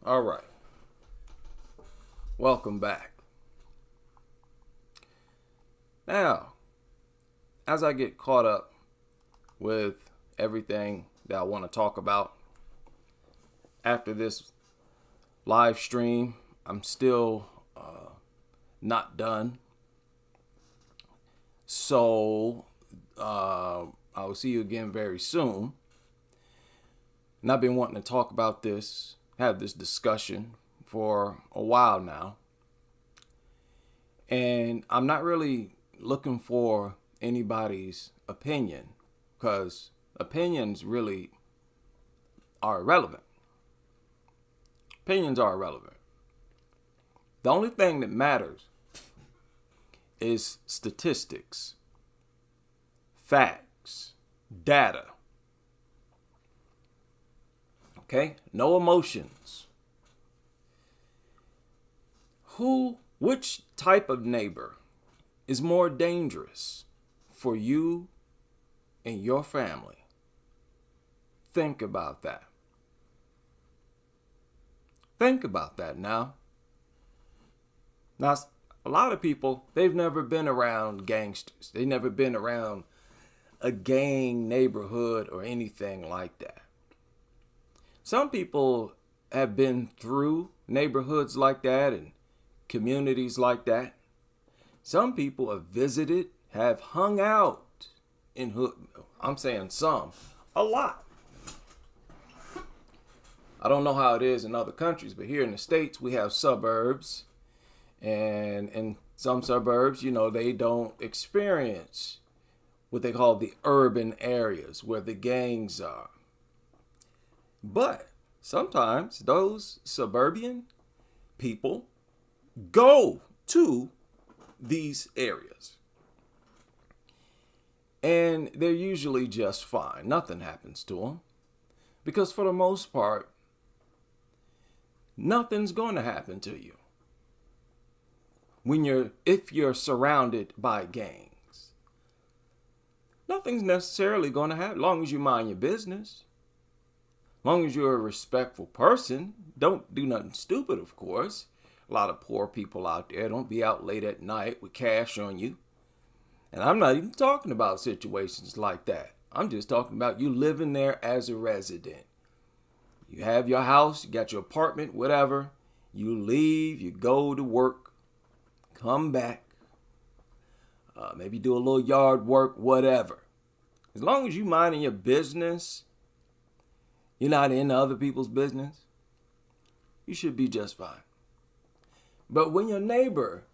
All right. Welcome back. Now, as I get caught up with everything that I want to talk about after this live stream, I'm still not done. So, I will see you again very soon. And I've been wanting to talk about this, have this discussion for a while now. And I'm not really looking for anybody's opinion because opinions really are irrelevant. Opinions are irrelevant. The only thing that matters is statistics, facts, data. Okay? No emotions. Which type of neighbor is more dangerous for you and your family? Think about that. Think about that now. Now, a lot of people, they've never been around gangsters. They've never been around a gang neighborhood or anything like that. Some people have been through neighborhoods like that and communities like that. Some people have visited, have hung out in hood. I'm saying some, a lot. I don't know how it is in other countries, but here in the States, we have suburbs. And in some suburbs, they don't experience what they call the urban areas where the gangs are. But sometimes those suburban people go to these areas. And they're usually just fine. Nothing happens to them. Because for the most part, nothing's going to happen to you if you're surrounded by gangs. Nothing's necessarily going to happen as long as you mind your business. As long as you're a respectful person. Don't do nothing stupid, of course. A lot of poor people out there. Don't be out late at night with cash on you. And I'm not even talking about situations like that. I'm just talking about you living there as a resident. You have your house, you got your apartment, whatever. You leave, you go to work, come back, maybe do a little yard work, whatever. As long as you minding your business, you're not in other people's business, you should be just fine. But when your neighbor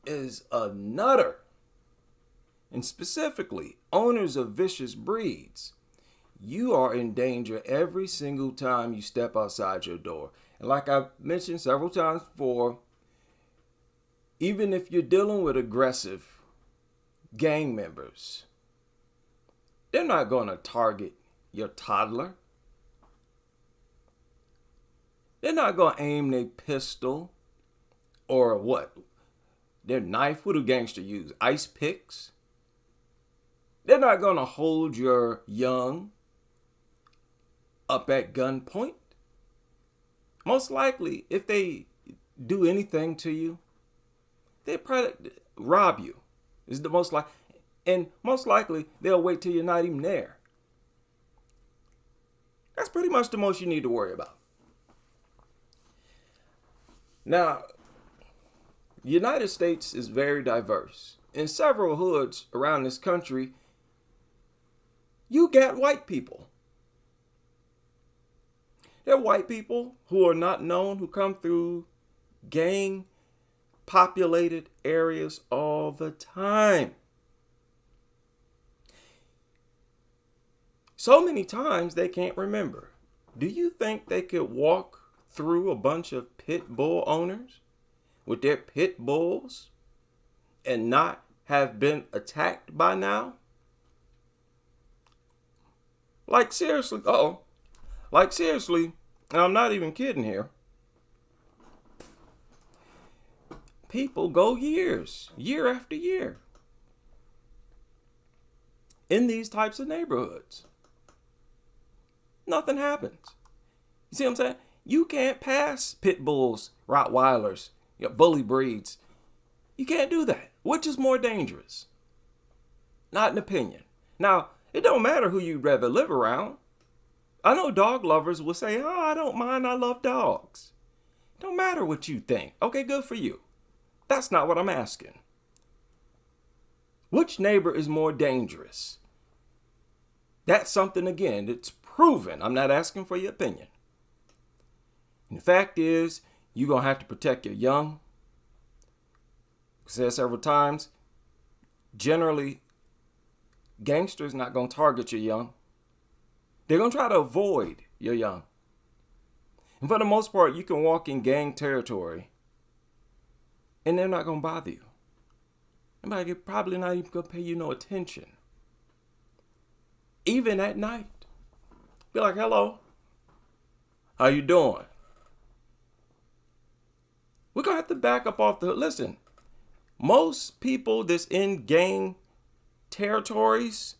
is a nutter, and specifically owners of vicious breeds, you are in danger every single time you step outside your door. And like I've mentioned several times before, even if you're dealing with aggressive gang members, they're not going to target your toddler. They're not going to aim their pistol or what? Their knife. What do gangsters use? Ice picks. They're not going to hold your young up at gunpoint. Most likely, if they do anything to you, they probably rob you. Is the most likely, and most likely they'll wait till you're not even there. That's pretty much the most you need to worry about. Now, the United States is very diverse. In several hoods around this country, you got white people. There are white people who are not known, who come through gang populated areas all the time. So many times they can't remember. Do you think they could walk through a bunch of pit bull owners with their pit bulls and not have been attacked by now? Like seriously, and I'm not even kidding here. People go year after year in these types of neighborhoods. Nothing happens. You see what I'm saying? You can't pass pit bulls, Rottweilers, bully breeds. You can't do that. Which is more dangerous? Not an opinion. Now, it don't matter who you'd rather live around. I know dog lovers will say, oh, I don't mind, I love dogs. Don't matter what you think. Okay, good for you. That's not what I'm asking. Which neighbor is more dangerous? That's something, again, that's proven. I'm not asking for your opinion. And the fact is, you're going to have to protect your young. I said several times, generally, gangsters not going to target your young. They're going to try to avoid your young. And for the most part, you can walk in gang territory and they're not going to bother you. They're probably not even going to pay you no attention. Even at night. Be like, hello, how you doing? We're going to have to back up off the hood. Listen, most people that's in gang territories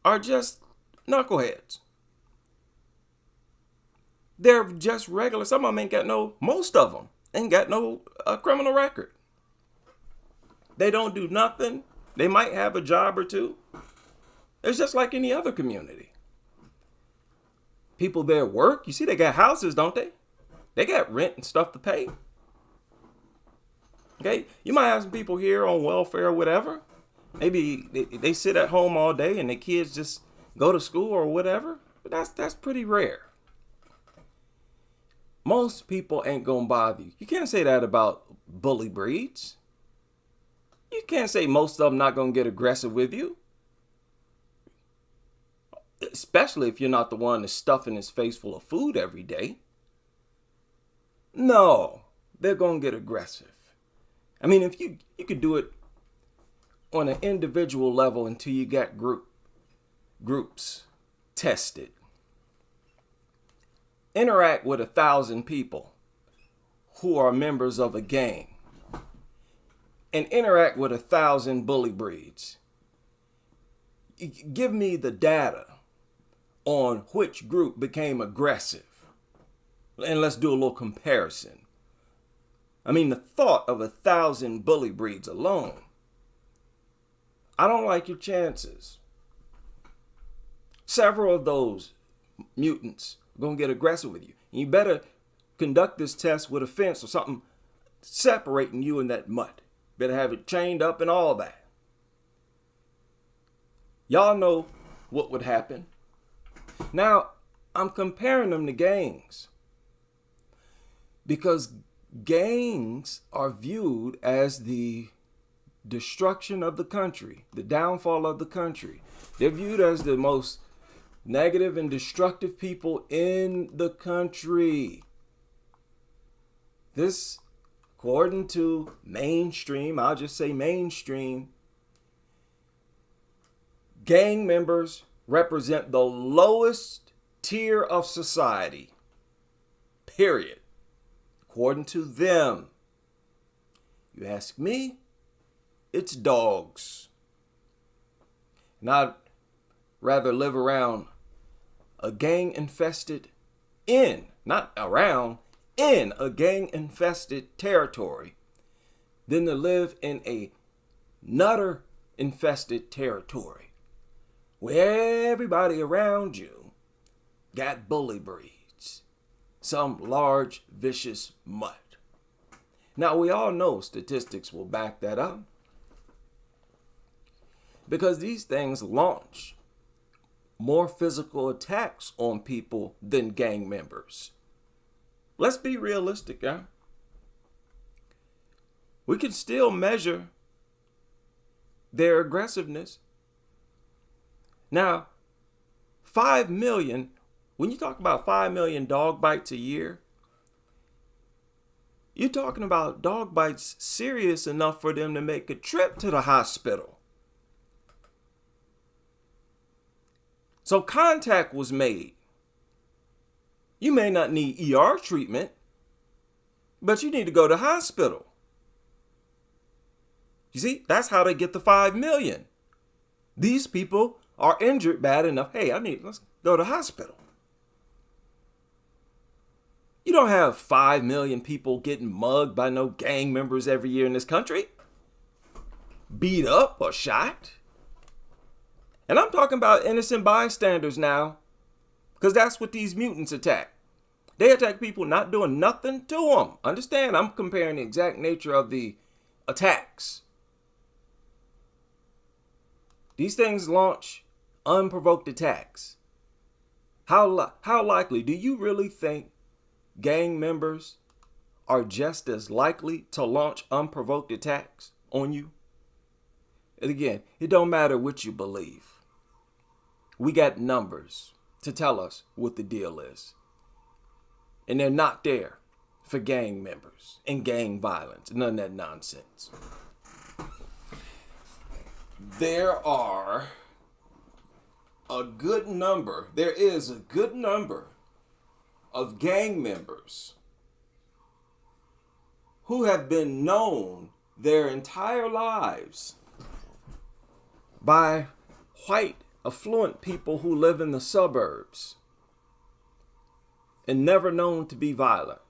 are just knuckleheads. They're just regular. Some of them most of them ain't got no criminal record. They don't do nothing. They might have a job or two. It's just like any other community. People there work. You see, they got houses, don't they? They got rent and stuff to pay. Okay, you might have some people here on welfare or whatever. Maybe they sit at home all day and their kids just go to school or whatever. But that's pretty rare. Most people ain't gonna bother you. You can't say that about bully breeds. You can't say most of them not gonna get aggressive with you. Especially if you're not the one that's stuffing his face full of food every day. No, they're gonna get aggressive. I mean, if you could do it on an individual level until you got groups tested. Interact with 1,000 people who are members of a gang and interact with 1,000 bully breeds. Give me the data on which group became aggressive. And let's do a little comparison. I mean, the thought of 1,000 bully breeds alone, I don't like your chances. Several of those mutants are going to get aggressive with you. And you better conduct this test with a fence or something separating you and that mutt. Better have it chained up and all that. Y'all know what would happen. Now, I'm comparing them to gangs because gangs are viewed as the destruction of the country, the downfall of the country. They're viewed as the most negative and destructive people in the country. This, according to mainstream, I'll just say mainstream, gang members represent the lowest tier of society. Period. According to them. You ask me, it's dogs. And I'd rather live around a gang-infested not around, in a gang-infested territory than to live in a nutter-infested territory where everybody around you got bully breeds, some large, vicious mutt. Now, we all know statistics will back that up because these things launch more physical attacks on people than gang members. Let's be realistic, huh? We can still measure their aggressiveness. Now, 5 million, when you talk about 5 million dog bites a year, you're talking about dog bites serious enough for them to make a trip to the hospital. So contact was made. You may not need ER treatment, but you need to go to hospital. You see, that's how they get the 5 million. These people are injured bad enough. Hey, let's go to hospital. You don't have 5 million people getting mugged by no gang members every year in this country, beat up or shot. And I'm talking about innocent bystanders now, because that's what these mutants attack. They attack people not doing nothing to them. Understand, I'm comparing the exact nature of the attacks. These things launch unprovoked attacks. How likely do you really think gang members are just as likely to launch unprovoked attacks on you? And again, it don't matter what you believe. We got numbers to tell us what the deal is. And they're not there for gang members and gang violence. None of that nonsense. There is a good number of gang members who have been known their entire lives by white, affluent people who live in the suburbs and never known to be violent.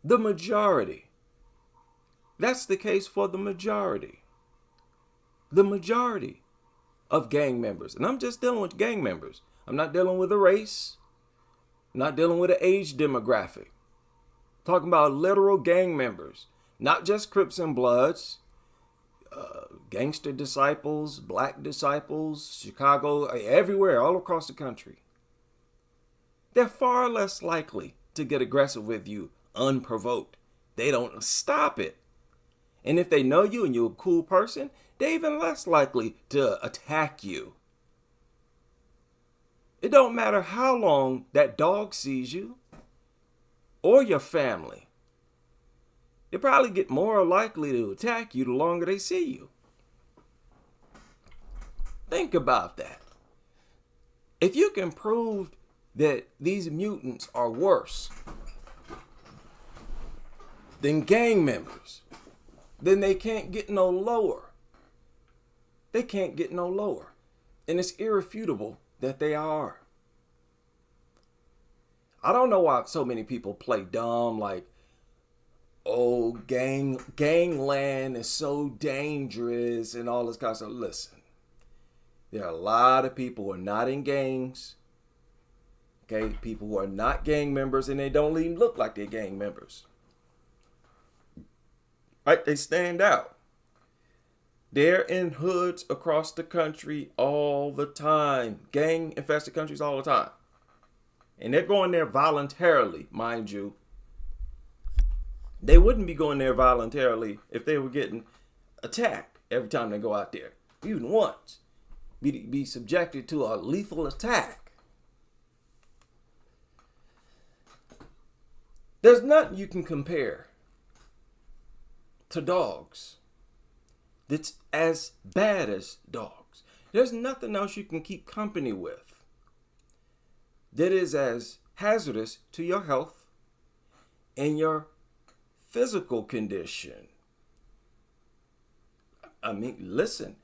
The majority. That's the case for the majority. The majority of gang members. And I'm just dealing with gang members. I'm not dealing with a race. I'm not dealing with an age demographic. I'm talking about literal gang members. Not just Crips and Bloods. Gangster disciples, black disciples, Chicago, everywhere, all across the country. They're far less likely to get aggressive with you unprovoked. They don't stop it. And if they know you and you're a cool person, they're even less likely to attack you. It don't matter how long that dog sees you or your family. They probably get more likely to attack you the longer they see you. Think about that. If you can prove that these mutants are worse than gang members, then they can't get no lower. They can't get no lower. And it's irrefutable that they are. I don't know why so many people play dumb, like, oh, gangland is so dangerous and all this kind of stuff. Listen, there are a lot of people who are not in gangs. Okay, people who are not gang members, and they don't even look like they're gang members. Right? They stand out. They're in hoods across the country all the time. Gang-infested countries all the time. And they're going there voluntarily, mind you. They wouldn't be going there voluntarily if they were getting attacked every time they go out there. Even once. Be subjected to a lethal attack. There's nothing you can compare to dogs that's as bad as dogs. There's nothing else you can keep company with that is as hazardous to your health and your physical condition. I mean, listen,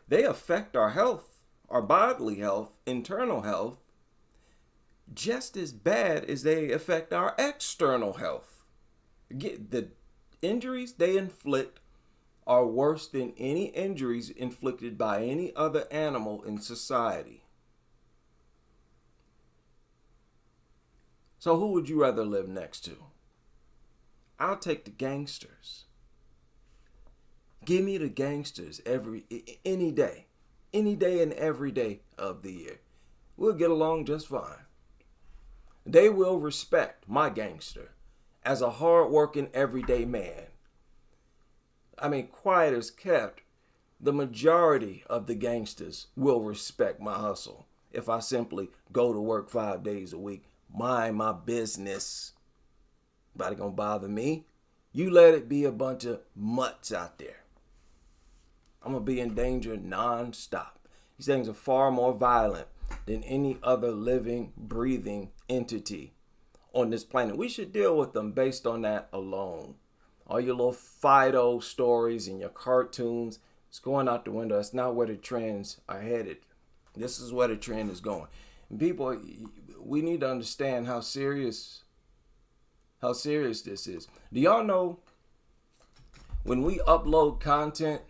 they affect our health, our bodily health, internal health, just as bad as they affect our external health. The injuries they inflict are worse than any injuries inflicted by any other animal in society. So who would you rather live next to? I'll take the gangsters. Give me the gangsters any day and every day of the year. We'll get along just fine. They will respect my gangster as a hard-working everyday man. I mean, quiet as kept, the majority of the gangsters will respect my hustle if I simply go to work 5 days a week, mind my business. Nobody gonna bother me. You let it be a bunch of mutts out there. I'm gonna be in danger nonstop. These things are far more violent than any other living, breathing entity on this planet. We should deal with them based on that alone. All your little Fido stories and your cartoons, it's going out the window. That's not where the trends are headed. This is where the trend is going. And people, we need to understand how serious this is. Do y'all know when we upload content,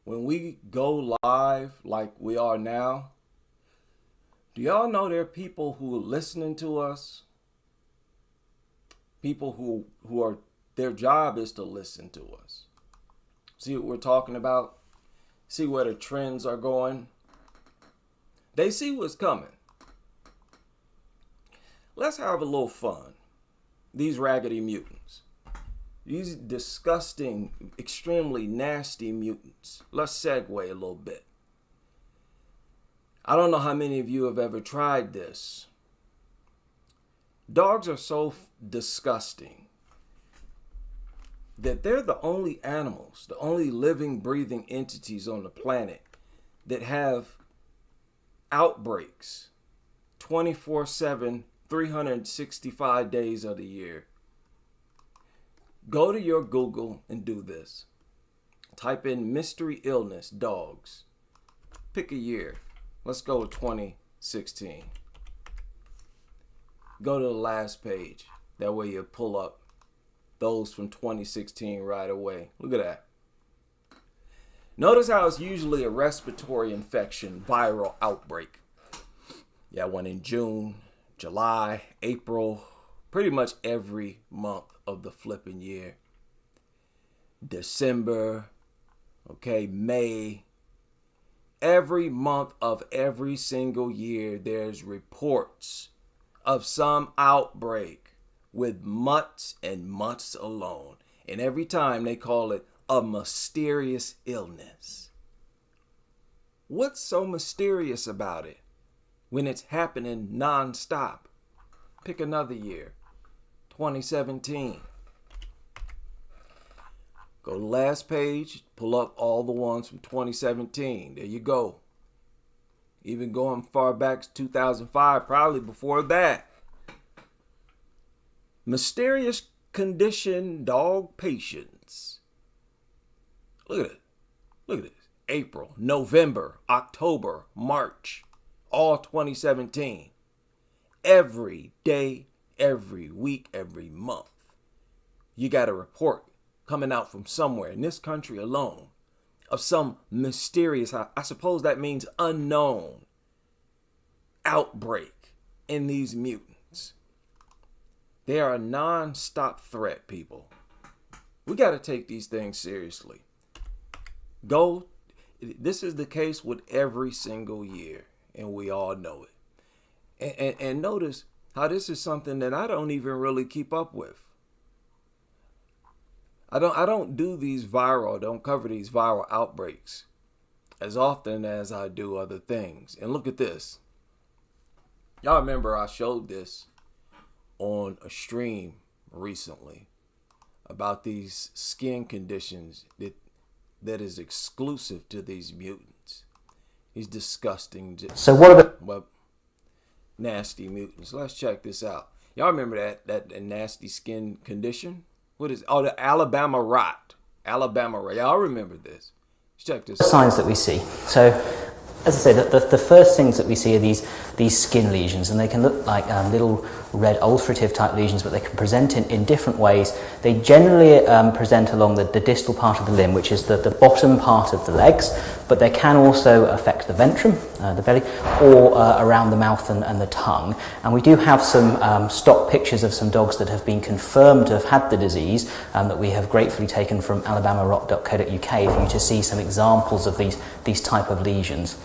when we go live like we are now, do y'all know there are people who are listening to us? People who are, their job is to listen to us. See what we're talking about? See where the trends are going? They see what's coming. Let's have a little fun. These raggedy mutants. These disgusting, extremely nasty mutants. Let's segue a little bit. I don't know how many of you have ever tried this. Dogs are so disgusting that they're the only animals, the only living, breathing entities on the planet that have outbreaks 24/7, 365 days of the year. Go to your Google and do this. Type in mystery illness dogs. Pick a year. Let's go with 2016. Go to the last page. That way you pull up those from 2016 right away. Look at that. Notice how it's usually a respiratory infection, viral outbreak. Yeah, one in June, July, April, pretty much every month of the flipping year. December, okay, May. Every month of every single year, there's reports of some outbreak with months and months alone. And every time they call it a mysterious illness. What's so mysterious about it when it's happening nonstop? Pick another year, 2017. Go to the last page, pull up all the ones from 2017. There you go. Even going far back to 2005, probably before that. Mysterious condition dog patients. Look at it. Look at this. April, November, October, March, all 2017. Every day, every week, every month, you got a report coming out from somewhere in this country alone of some mysterious, I suppose that means unknown, outbreak in these mutants. They are a non-stop threat, people. We got to take these things seriously. This is the case with every single year, and we all know it. And notice how this is something that I don't even really keep up with. I don't do these don't cover these viral outbreaks as often as I do other things. And look at this. Y'all remember I showed this on a stream recently about these skin conditions that is exclusive to these mutants. These disgusting, so what are the nasty mutants. Let's check this out. Y'all remember that nasty skin condition? What is the Alabama rot. Alabama rot. Y'all remember this. Let's check this out. Signs that we see. So, as I say, the first things that we see are these skin lesions, and they can look like little red ulcerative type lesions, but they can present in different ways. They generally present along the distal part of the limb, which is the bottom part of the legs, but they can also affect the ventrum, the belly, or around the mouth and the tongue. And we do have some stock pictures of some dogs that have been confirmed to have had the disease that we have gratefully taken from alabamarot.co.uk for you to see some examples of these type of lesions.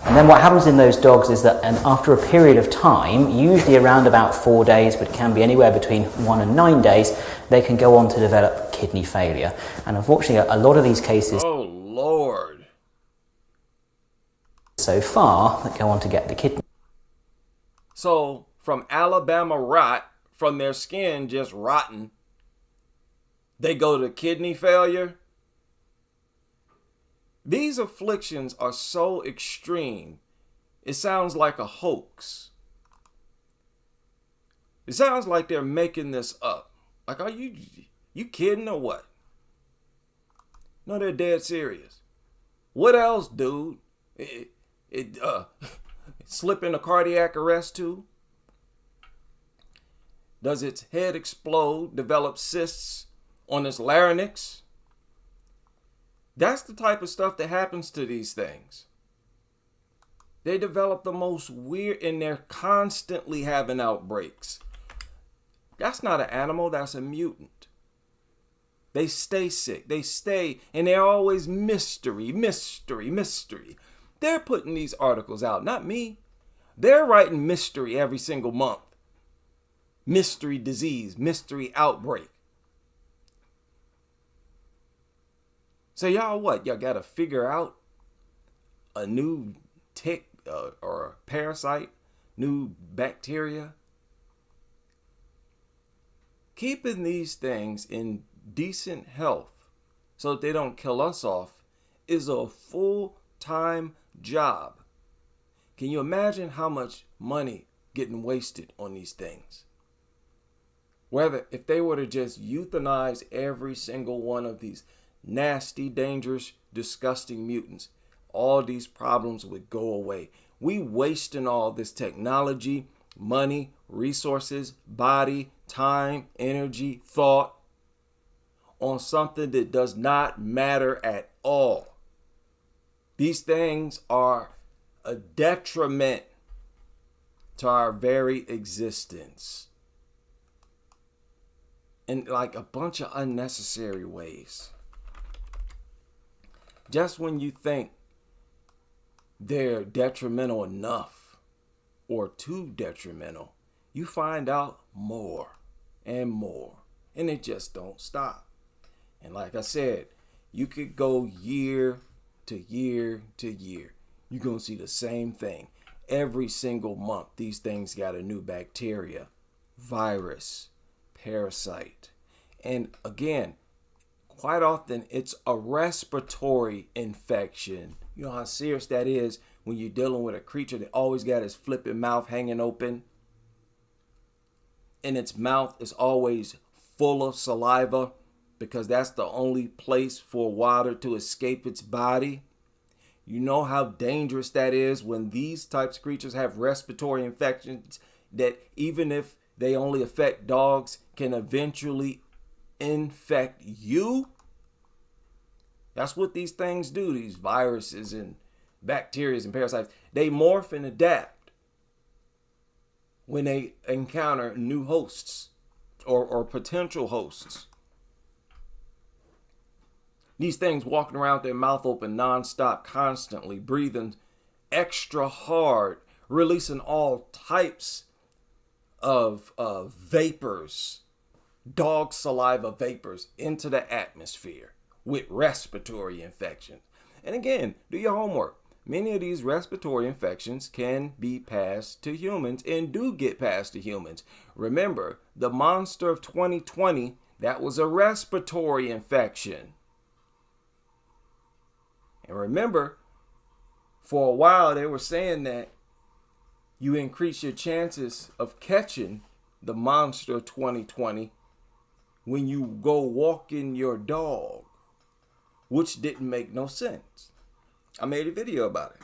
And then what happens in those dogs is that after a period of time, usually around about 4 days, but it can be anywhere between 1 and 9 days, they can go on to develop kidney failure. And unfortunately, a lot of these cases Oh, Lord. so far that go on to get the kidney. So from Alabama rot, from their skin just rotten, they go to kidney failure. These afflictions are so extreme, it sounds like a hoax. It sounds like they're making this up. Like, are you kidding or what? No, they're dead serious. What else, dude? slip into cardiac arrest too? Does its head explode, develop cysts on its larynx? That's the type of stuff that happens to these things. They develop the most weird, and they're constantly having outbreaks. That's not an animal, that's a mutant. They stay sick, and they're always mystery. They're putting these articles out, not me. They're writing mystery every single month. Mystery disease, mystery outbreak. So y'all what? Y'all gotta figure out a new tick or a parasite, new bacteria. Keeping these things in decent health so that they don't kill us off is a full-time job. Can you imagine how much money getting wasted on these things? Whether if they were to just euthanize every single one of these nasty, dangerous, disgusting mutants, all these problems would go away. We wasting all this technology, money, resources, body, time, energy, thought on something that does not matter at all. These things are a detriment to our very existence in like a bunch of unnecessary ways. Just when you think they're detrimental enough or too detrimental, you find out more and more, and it just don't stop. And like I said, you could go year to year to year. You're going to see the same thing. Every single month, these things got a new bacteria, virus, parasite. And again, quite often it's a respiratory infection. You know how serious that is when you're dealing with a creature that always got his flipping mouth hanging open. And its mouth is always full of saliva because that's the only place for water to escape its body. You know how dangerous that is when these types of creatures have respiratory infections that even if they only affect dogs, can eventually infect you. That's what these things do, these viruses and bacteria and parasites. They morph and adapt when they encounter new hosts or potential hosts. These things walking around with their mouth open nonstop, constantly breathing extra hard, releasing all types of vapors, dog saliva vapors into the atmosphere with respiratory infections. And again, do your homework. Many of these respiratory infections can be passed to humans and do get passed to humans. Remember, the monster of 2020, that was a respiratory infection. And remember, for a while they were saying that you increase your chances of catching the monster of 2020 when you go walking your dog, which didn't make no sense. I made a video about it,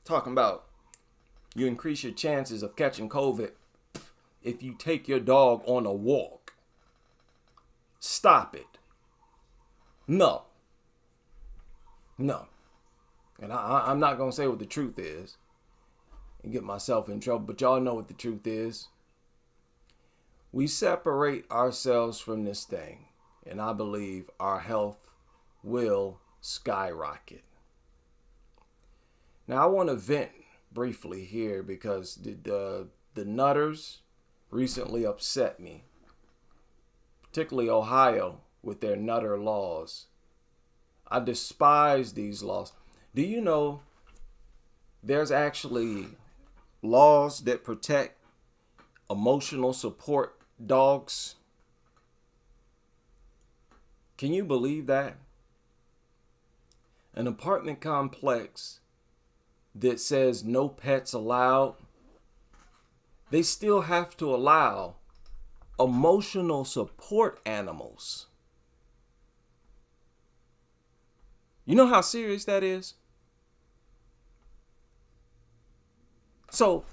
talking about you increase your chances of catching COVID if you take your dog on a walk. Stop it. No. And I'm not going to say what the truth is and get myself in trouble, but y'all know what the truth is. We separate ourselves from this thing, and I believe our health will skyrocket. Now, I want to vent briefly here because the nutters recently upset me, particularly Ohio with their nutter laws. I despise these laws. Do you know there's actually laws that protect emotional support dogs? Can you believe that? An apartment complex that says no pets allowed, they still have to allow emotional support animals. You know how serious that is? So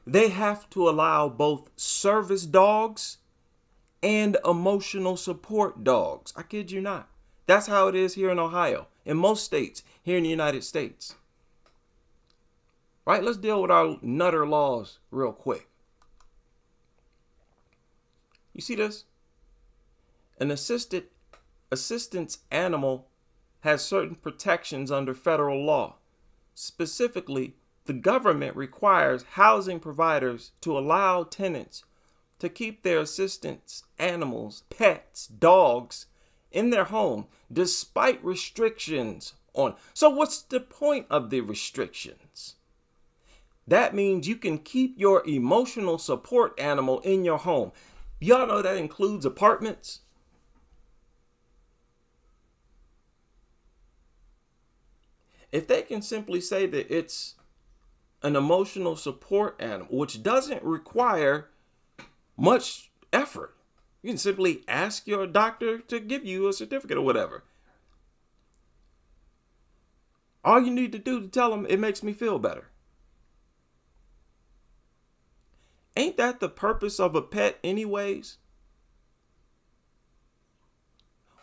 they have to allow both service dogs and emotional support dogs. I kid you not. That's how it is here in Ohio, in most states here in the United States. Right? Let's deal with our nutter laws real quick. You see this? An assistance animal has certain protections under federal law. Specifically, the government requires housing providers to allow tenants to keep their assistance animals, pets, dogs, in their home despite restrictions on. So what's the point of the restrictions? That means you can keep your emotional support animal in your home. Y'all know that includes apartments. If they can simply say that it's an emotional support animal, which doesn't require much effort, you can simply ask your doctor to give you a certificate or whatever. All you need to do to tell them it makes me feel better. Ain't that the purpose of a pet anyways?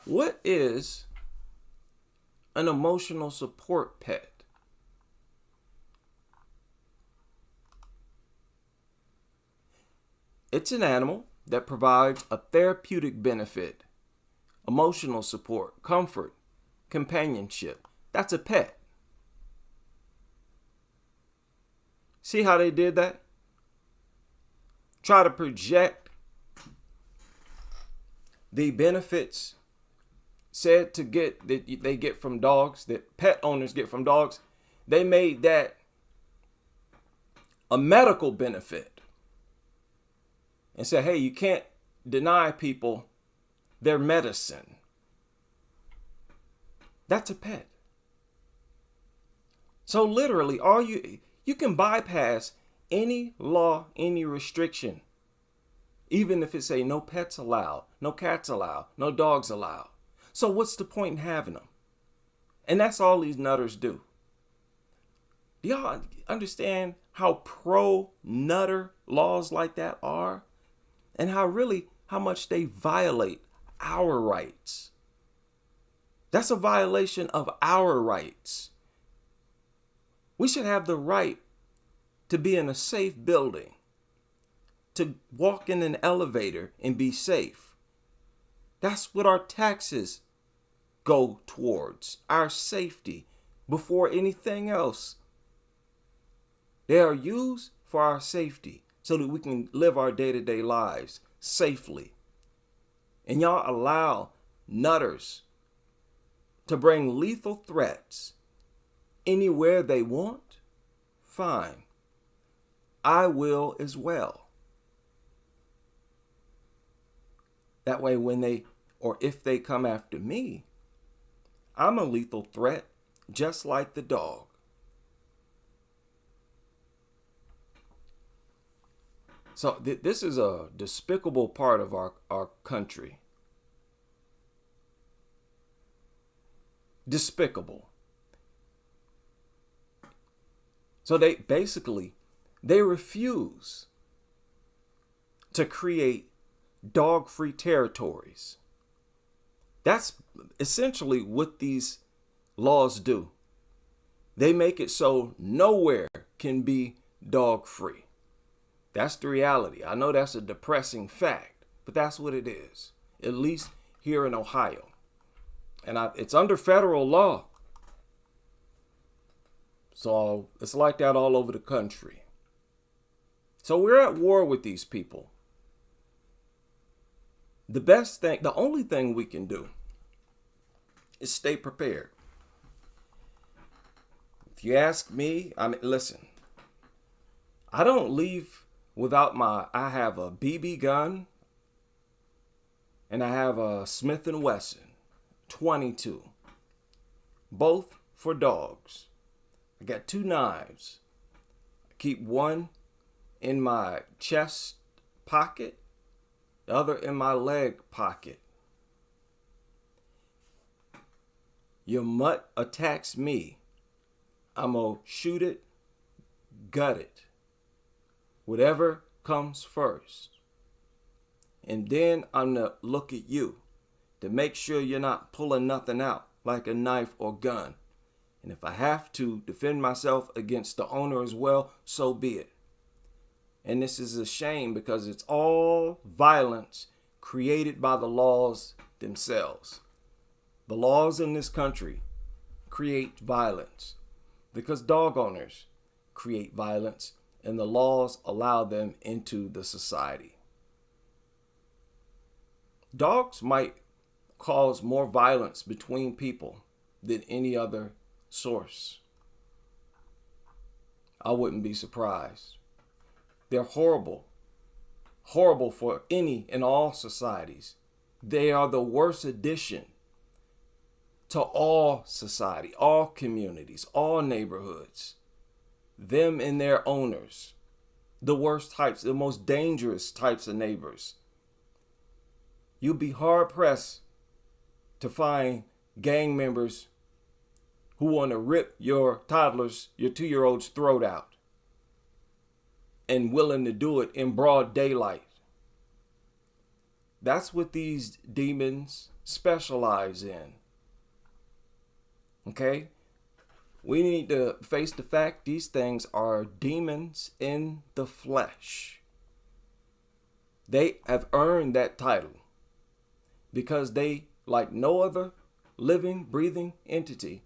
What is an emotional support pet? It's an animal that provides a therapeutic benefit, emotional support, comfort, companionship. That's a pet. See how they did that? Try to project the benefits said to get that they get from dogs, that pet owners get from dogs. They made that a medical benefit and said, hey, you can't deny people their medicine. That's a pet. So literally, you can bypass any law, any restriction, even if it say no pets allowed, no cats allowed, no dogs allowed. So what's the point in having them? And that's all these nutters do. Do y'all understand how pro-nutter laws like that are? And how much they violate our rights. That's a violation of our rights. We should have the right to be in a safe building, to walk in an elevator and be safe. That's what our taxes go towards, our safety before anything else. They are used for our safety so that we can live our day-to-day lives safely. And y'all allow nutters to bring lethal threats anywhere they want? Fine. I will as well. That way if they come after me, I'm a lethal threat just like the dog. So this is a despicable part of our country. Despicable. So they refuse to create dog-free territories. That's essentially what these laws do. They make it so nowhere can be dog-free. That's the reality. I know that's a depressing fact, but that's what it is, at least here in Ohio. And it's under federal law. So it's like that all over the country. So we're at war with these people. The only thing we can do is stay prepared. If you ask me, listen, I don't leave without I have a BB gun and I have a Smith & Wesson 22, both for dogs. I got 2 knives. I keep one in my chest pocket, the other in my leg pocket. Your mutt attacks me, I'm gonna shoot it, gut it, whatever comes first. And then I'm going to look at you to make sure you're not pulling nothing out like a knife or gun. And if I have to defend myself against the owner as well, so be it. And this is a shame because it's all violence created by the laws themselves. The laws in this country create violence because dog owners create violence and the laws allow them into the society. Dogs might cause more violence between people than any other source. I wouldn't be surprised. They're horrible for any and all societies. They are the worst addition to all society, all communities, all neighborhoods. Them and their owners, the worst types, the most dangerous types of neighbors. You'll be hard pressed to find gang members who want to rip your toddler's, your 2-year-old's throat out and willing to do it in broad daylight. That's what these demons specialize in. Okay? We need to face the fact these things are demons in the flesh. They have earned that title because they, like no other living, breathing entity,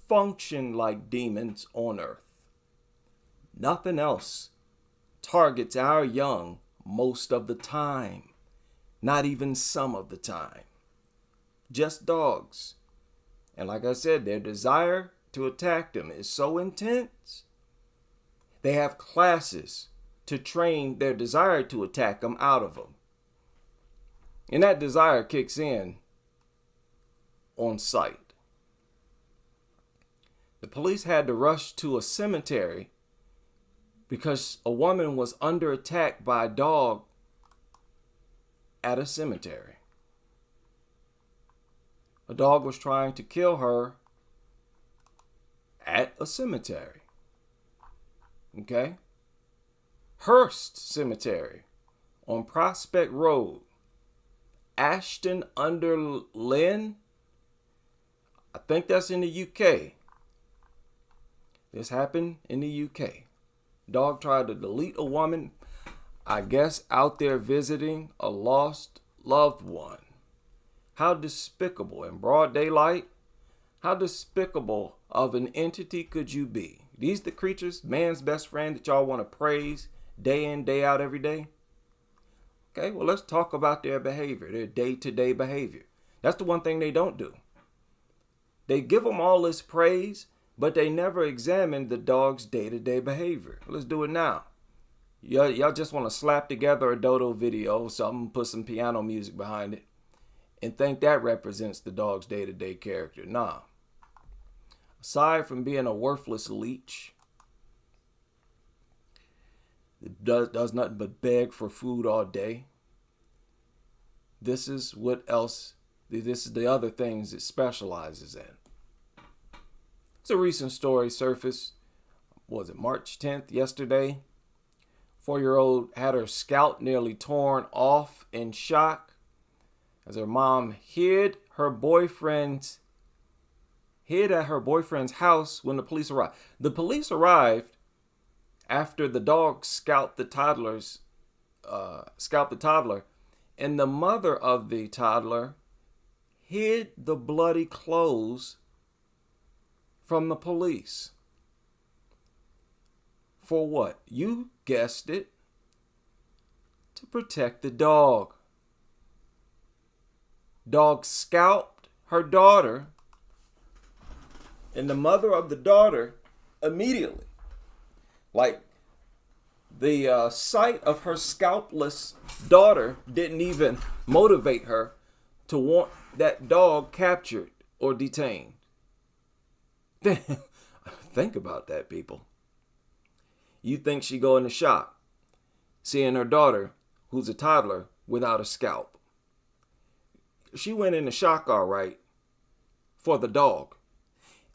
function like demons on earth. Nothing else targets our young most of the time, not even some of the time. Just dogs. And like I said, their desire to attack them is so intense. They have classes to train their desire to attack them out of them. And that desire kicks in on sight. The police had to rush to a cemetery because a woman was under attack by a dog at a cemetery. A dog was trying to kill her at a cemetery. Okay? Hearst Cemetery on Prospect Road, Ashton-under-Lyne. I think that's in the UK. This happened in the UK. Dog tried to delete a woman, I guess out there visiting a lost loved one. How despicable in broad daylight. How despicable of an entity could you be? These the creatures, man's best friend that y'all want to praise day in, day out, every day? Okay, well, let's talk about their behavior, their day-to-day behavior. That's the one thing they don't do. They give them all this praise, but they never examine the dog's day-to-day behavior. Let's do it now. Y'all just want to slap together a Dodo video or something, put some piano music behind it, and think that represents the dog's day-to-day character. Nah. Aside from being a worthless leech, it does nothing but beg for food all day. This is what else, this is the other things it specializes in. It's a recent story surfaced, was it March 10th, yesterday? 4-year-old had her scalp nearly torn off in shock as her mom hid at her boyfriend's house when the police arrived. The police arrived after the dog scalped the toddler, and the mother of the toddler hid the bloody clothes from the police. For what? You guessed it. To protect the dog. Dog scalped her daughter, and the mother of the daughter immediately, like the sight of her scalpless daughter didn't even motivate her to want that dog captured or detained. Think about that, people. You think she go into shock seeing her daughter, who's a toddler, without a scalp. She went into shock, all right, for the dog,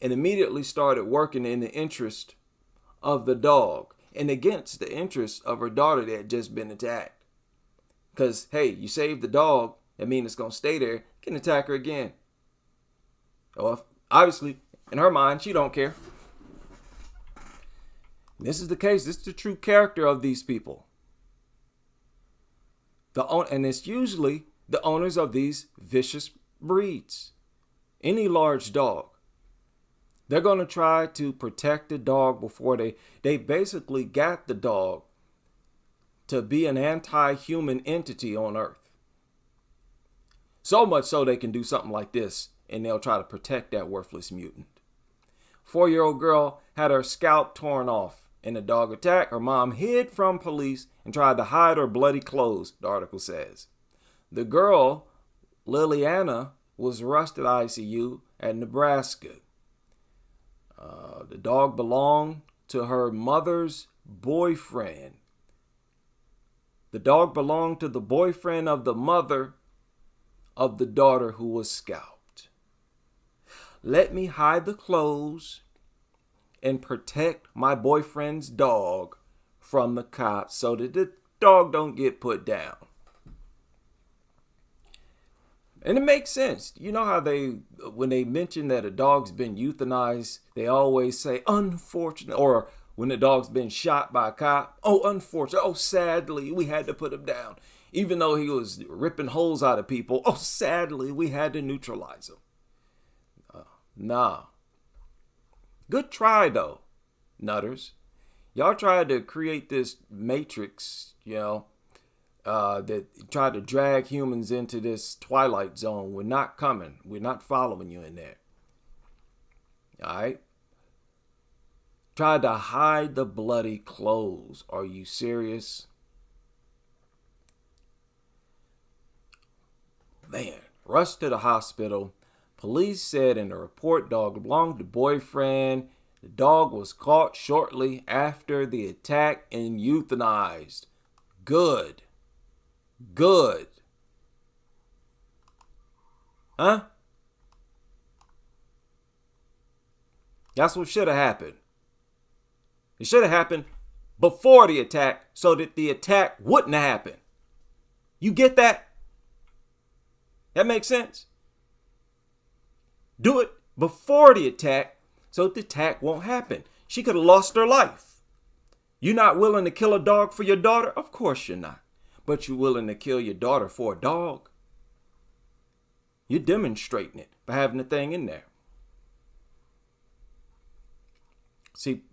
and immediately started working in the interest of the dog and against the interests of her daughter that had just been attacked. Because, hey, you saved the dog, that means it's going to stay there, can attack her again. Well, obviously, in her mind, she don't care. This is the case. This is the true character of these people. And it's usually the owners of these vicious breeds. Any large dog. They're going to try to protect the dog before they basically got the dog to be an anti-human entity on earth. So much so they can do something like this and they'll try to protect that worthless mutant. 4-year-old girl had her scalp torn off in a dog attack. Her mom hid from police and tried to hide her bloody clothes, the article says. The girl, Liliana, was rushed at ICU at Nebraska. The dog belonged to her mother's boyfriend. The dog belonged to the boyfriend of the mother of the daughter who was scalped. Let me hide the clothes and protect my boyfriend's dog from the cops so that the dog don't get put down. And it makes sense. You know how when they mention that a dog's been euthanized, they always say, unfortunate, or when the dog's been shot by a cop, oh, unfortunate, oh, sadly, we had to put him down. Even though he was ripping holes out of people, oh, sadly, we had to neutralize him. Nah. Good try, though, nutters. Y'all tried to create this matrix, that tried to drag humans into this twilight zone. We're not coming. We're not following you in there. All right? Tried to hide the bloody clothes. Are you serious? Man, rushed to the hospital. Police said in the report dog belonged to boyfriend. The dog was caught shortly after the attack and euthanized. Good. Good. Huh? That's what should have happened. It should have happened before the attack so that the attack wouldn't happen. You get that? That makes sense? Do it before the attack so the attack won't happen. She could have lost her life. You're not willing to kill a dog for your daughter? Of course you're not. But you're willing to kill your daughter for a dog. You're demonstrating it by having the thing in there. See,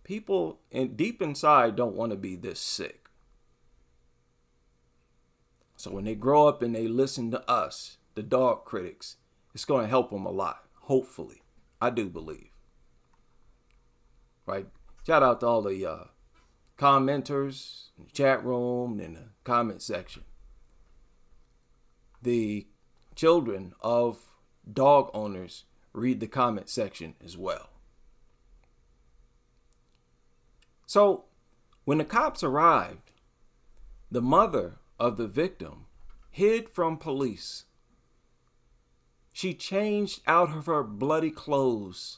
people deep inside don't want to be this sick. So when they grow up and they listen to us, the dog critics, it's going to help them a lot. Hopefully. I do believe. Right? Shout out to all the commenters in the chat room and the comment section. The children of dog owners read the comment section as well. So when the cops arrived, the mother of the victim hid from police. She changed out of her bloody clothes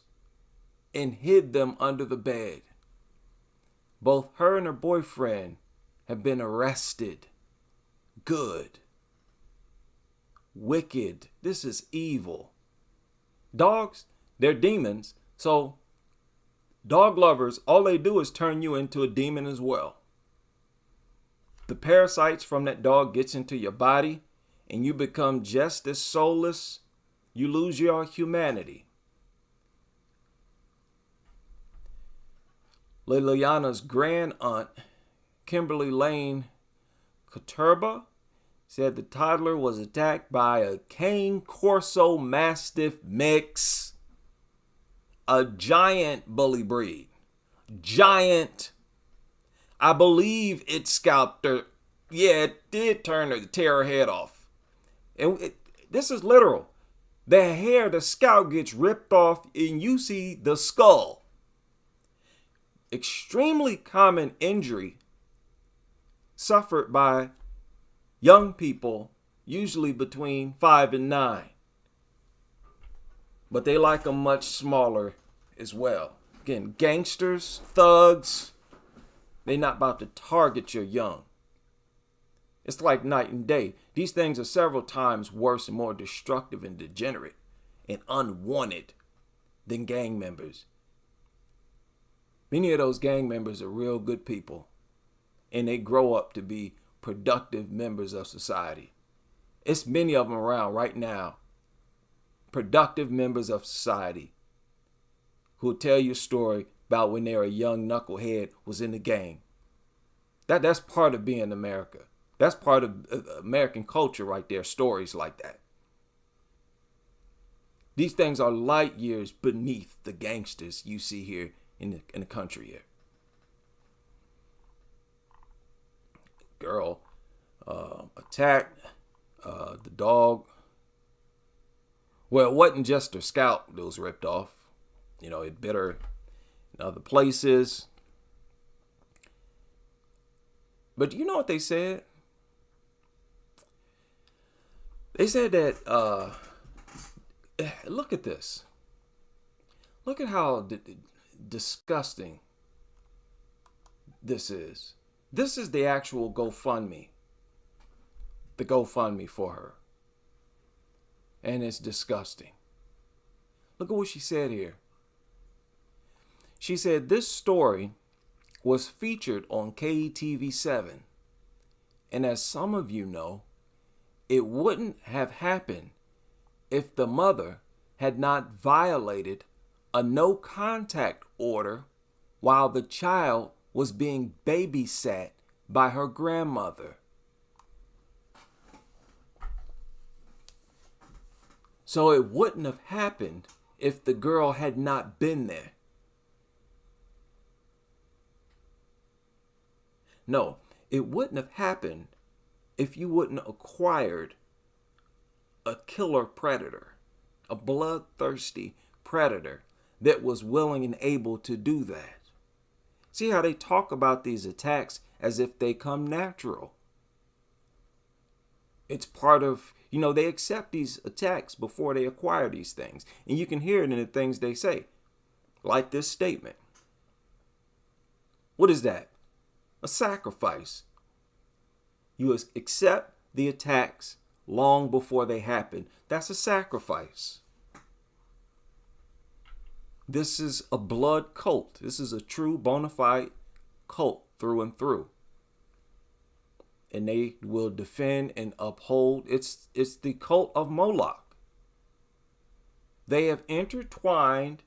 and hid them under the bed. Both her and her boyfriend have been arrested. Good. Wicked. This is evil. Dogs, they're demons. So dog lovers, all they do is turn you into a demon as well. The parasites from that dog gets into your body and you become just as soulless. You lose your humanity. Liliana's grand aunt, Kimberly Lane Katurba, said the toddler was attacked by a Cane Corso Mastiff mix. A giant bully breed. Giant. I believe it scalped her. Yeah, it did tear her head off. And this is literal. The hair, the scalp gets ripped off and you see the skull. Extremely common injury suffered by young people, usually between 5 and 9. But they like them much smaller as well. Again, gangsters, thugs, They're not about to target your young. It's like night and day. These things are several times worse and more destructive and degenerate and unwanted than gang members. Many of those gang members are real good people, and they grow up to be productive members of society. It's many of them around right now, productive members of society, who will tell you a story about when they were a young knucklehead was in the gang. That's part of being America. That's part of American culture right there, stories like that. These things are light years beneath the gangsters you see here in the country here. Girl attacked the dog. Well, it wasn't just her scalp that was ripped off. You know, it bit her in other places. But you know what they said? They said that, look at this. Look at how disgusting this is. This is the actual GoFundMe. The GoFundMe for her. And it's disgusting. Look at what she said here. She said this story was featured on KETV7. And as some of you know, it wouldn't have happened if the mother had not violated a no contact order while the child was being babysat by her grandmother. So it wouldn't have happened if the girl had not been there. No, it wouldn't have happened if you wouldn't have acquired a killer predator, a bloodthirsty predator that was willing and able to do that. See how they talk about these attacks as if they come natural. It's part of, they accept these attacks before they acquire these things. And you can hear it in the things they say. Like this statement. What is that? A sacrifice. You accept the attacks long before they happen. That's a sacrifice. This is a blood cult. This is a true bona fide cult through and through. And they will defend and uphold. It's the cult of Moloch. They have intertwined.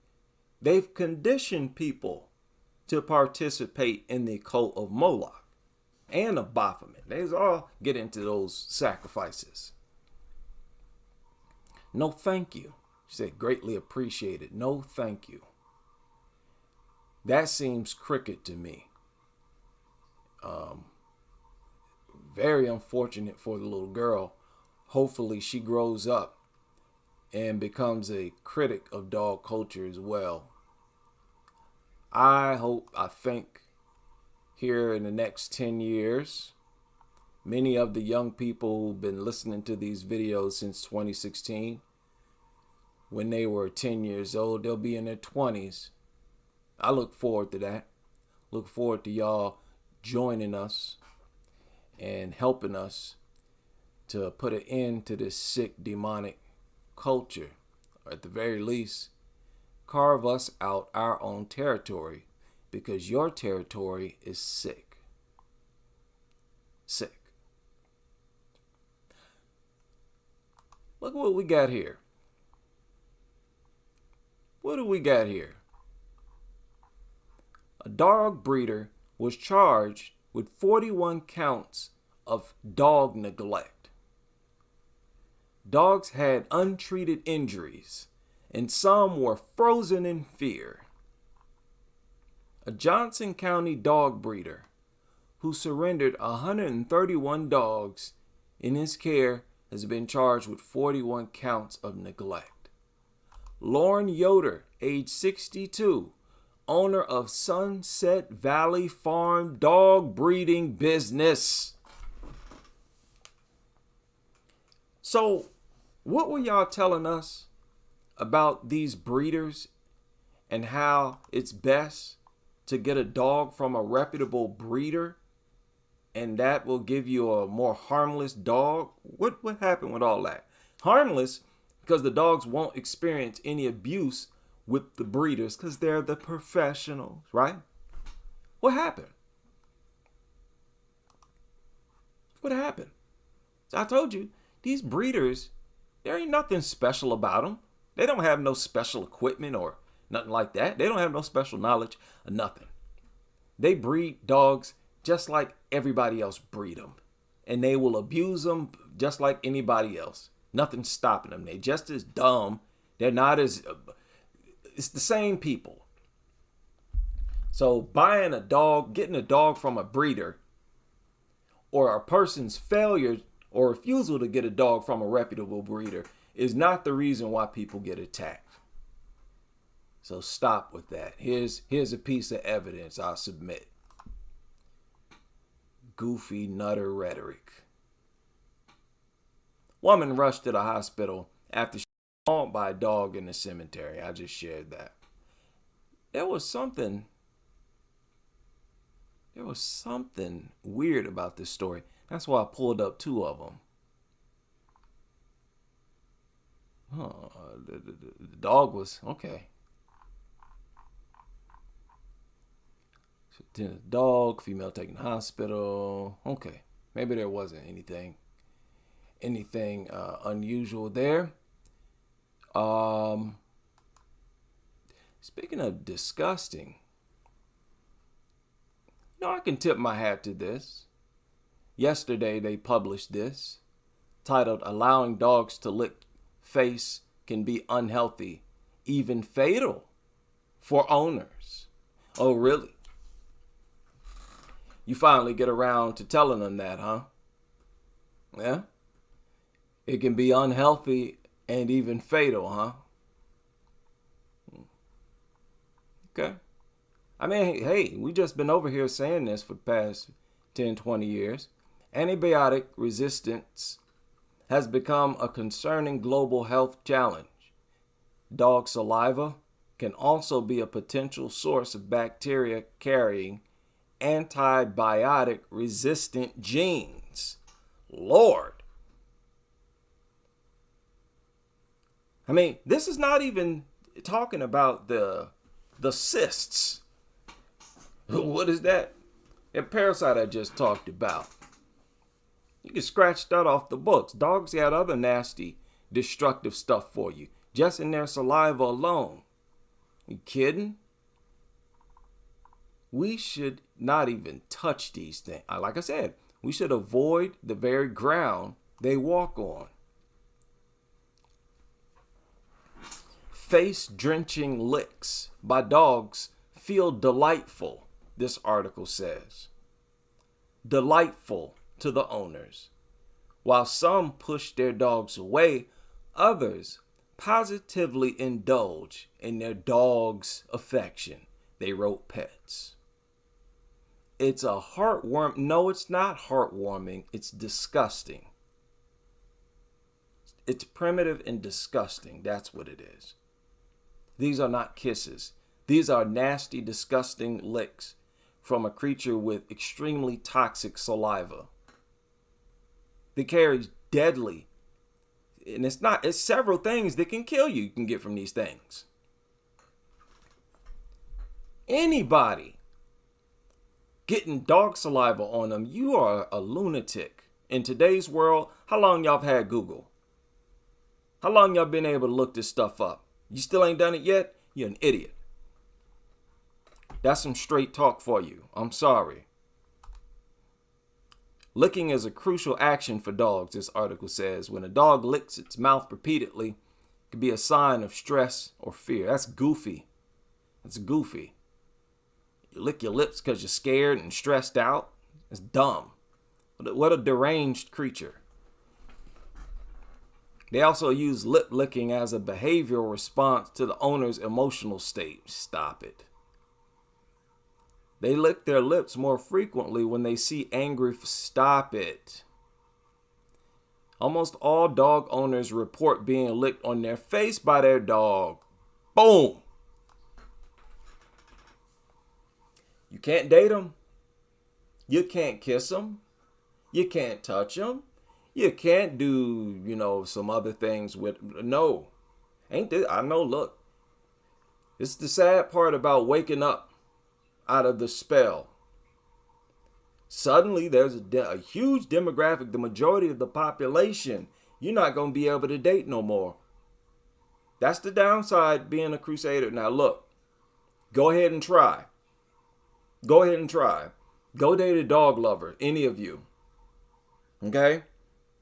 They've conditioned people to participate in the cult of Moloch and of Baphomet. They all get into those sacrifices. No, thank you. She said, greatly appreciated. No, thank you. That seems cricket to me. Very unfortunate for the little girl. Hopefully she grows up and becomes a critic of dog culture as well. I think here in the next 10 years, many of the young people who've been listening to these videos since 2016, when they were 10 years old, they'll be in their 20s. I look forward to that. Look forward to y'all joining us and helping us to put an end to this sick, demonic culture. Or at the very least, carve us out our own territory, because your territory is sick. Sick. Look what we got here. What do we got here? A dog breeder was charged with 41 counts of dog neglect. Dogs had untreated injuries, and some were frozen in fear. A Johnson County dog breeder who surrendered 131 dogs in his care has been charged with 41 counts of neglect. Lauren Yoder, age 62, owner of Sunset Valley Farm dog breeding business. So, what were y'all telling us about these breeders and how it's best to get a dog from a reputable breeder and that will give you a more harmless dog? What happened with all that? Harmless because the dogs won't experience any abuse with the breeders because they're the professionals, right? What happened? What happened? So I told you, these breeders, there ain't nothing special about them. They don't have no special equipment or nothing like that. They don't have no special knowledge or nothing. They breed dogs just like everybody else breed them. And they will abuse them just like anybody else. Nothing's stopping them. They're just as dumb. They're not as... it's the same people. So buying a dog, getting a dog from a breeder, or a person's failure or refusal to get a dog from a reputable breeder is not the reason why people get attacked. So stop with that. Here's a piece of evidence I'll submit. Goofy nutter rhetoric. Woman rushed to the hospital after she was mauled by a dog in the cemetery. I just shared that. There was something weird about this story. That's why I pulled up two of them. The dog was okay. The dog, female taken to the hospital. Okay, maybe there wasn't anything unusual there. Speaking of disgusting, I can tip my hat to this. Yesterday they published this, titled "Allowing Dogs to Lick Face Can Be Unhealthy, Even Fatal for Owners." Oh, really? You finally get around to telling them that, huh? Yeah? It can be unhealthy and even fatal, huh? Okay. I mean, hey, we just been over here saying this for the past 10, 20 years. Antibiotic resistance has become a concerning global health challenge. Dog saliva can also be a potential source of bacteria carrying antibiotic resistant genes. Lord. I mean, this is not even talking about the cysts. What is that? That parasite I just talked about. You can scratch that off the books. Dogs got other nasty, destructive stuff for you, just in their saliva alone. You kidding? We should not even touch these things. Like I said, we should avoid the very ground they walk on. Face-drenching licks by dogs feel delightful, this article says. Delightful to the owners. While some push their dogs away, others positively indulge in their dog's affection. They wrote Pets. It's no, it's not heartwarming. It's disgusting. It's primitive and disgusting. That's what it is. These are not kisses. These are nasty, disgusting licks from a creature with extremely toxic saliva. They carry deadly, and it's several things that can kill you can get from these things. Anybody getting dog saliva on them, you are a lunatic. In today's world, how long y'all have had Google? How long y'all been able to look this stuff up? You still ain't done it yet? You're an idiot. That's some straight talk for you. I'm sorry. Licking is a crucial action for dogs, this article says. When a dog licks its mouth repeatedly, it could be a sign of stress or fear. That's goofy. That's goofy. You lick your lips because you're scared and stressed out. It's dumb. What a deranged creature. They also use lip licking as a behavioral response to the owner's emotional state. Stop it. They lick their lips more frequently when they see angry. Stop it. Almost all dog owners report being licked on their face by their dog. Boom. You can't date them. You can't kiss them. You can't touch them. You can't do, some other things with. No. Ain't this? I know, look. It's the sad part about waking up out of the spell. Suddenly, there's a huge demographic, the majority of the population, you're not going to be able to date no more. That's the downside being a crusader. Now, look, go ahead and try. Go ahead and try. Go date a dog lover, any of you. Okay?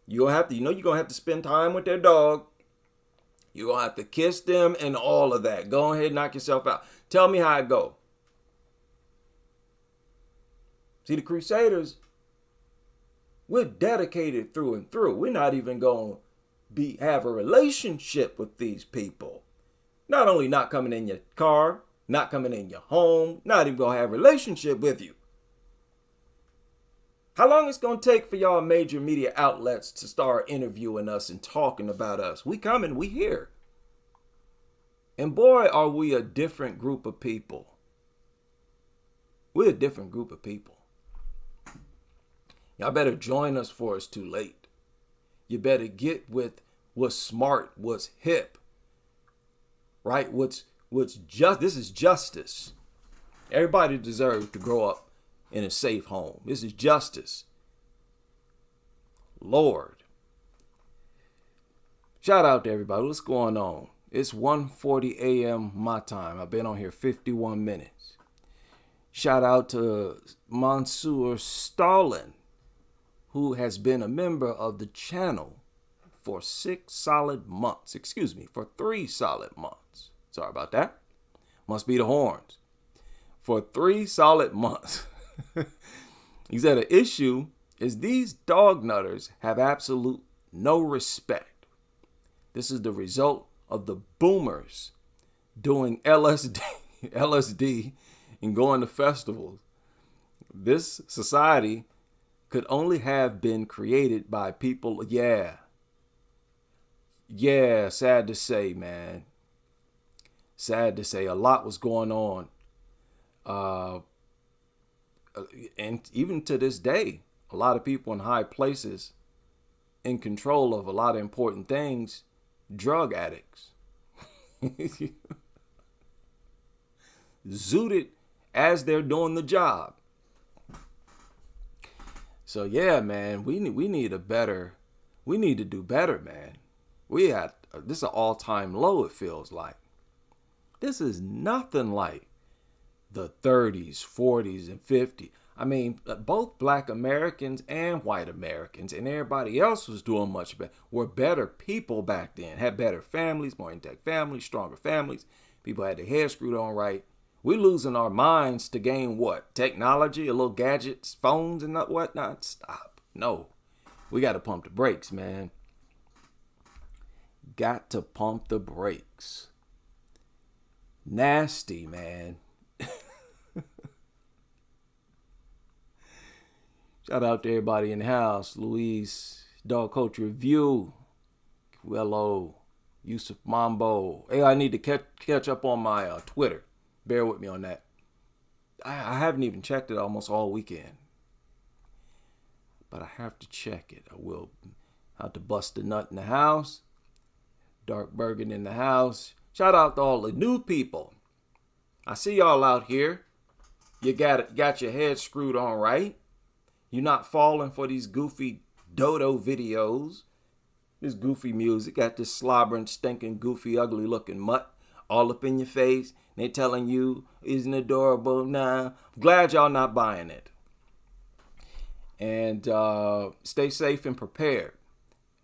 You're going to have to spend time with their dog. You're going to have to kiss them and all of that. Go ahead and knock yourself out. Tell me how it go. See, the Crusaders, we're dedicated through and through. We're not even going to have a relationship with these people. Not only not coming in your car, not coming in your home, not even going to have a relationship with you. How long it's going to take for y'all major media outlets to start interviewing us and talking about us? We coming, we here. And boy, are we a different group of people. We're a different group of people. Y'all better join us before it's too late. You better get with what's smart, what's hip, right? What's just. This is justice. Everybody deserves to grow up in a safe home. This is justice. Lord. Shout out to everybody. What's going on? It's 1:40 a.m. my time. I've been on here 51 minutes. Shout out to Mansour Stalin, who has been a member of the channel for 6 solid months. Excuse me, for 3 solid months. Sorry about that. Must be the horns. For 3 solid months. He said the issue is these dog nutters have absolute no respect. This is the result of the boomers doing LSD and going to festivals. This society could only have been created by people. Yeah, sad to say, man. Sad to say, a lot was going on. And even to this day, a lot of people in high places in control of a lot of important things, drug addicts. Zooted as they're doing the job. So yeah, man, we need to do better, man. This is an all-time low, it feels like. This is nothing like the 30s, 40s, and 50s. I mean, both black Americans and white Americans and everybody else was doing much better. Were better people back then. Had better families, more intact families, stronger families. People had their heads screwed on right. We're losing our minds to gain what? Technology, a little gadgets, phones, and whatnot. Stop. No. We got to pump the brakes, man. Got to pump the brakes. Nasty, man. Shout out to everybody in the house. Louise, Dog Coach Review, Quello, Yusuf Mambo. Hey, I need to catch up on my Twitter. Bear with me on that. I haven't even checked it almost all weekend. But I have to check it. I will have to bust a nut in the house. Dark Bergen in the house. Shout out to all the new people. I see y'all out here. You got your head screwed on right. You're not falling for these goofy dodo videos. This goofy music. Got this slobbering, stinking, goofy, ugly looking mutt all up in your face. They telling you, isn't adorable? Nah. I'm glad y'all not buying it. And stay safe and prepared.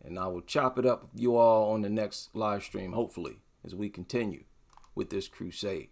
And I will chop it up with you all on the next live stream, hopefully, as we continue with this crusade.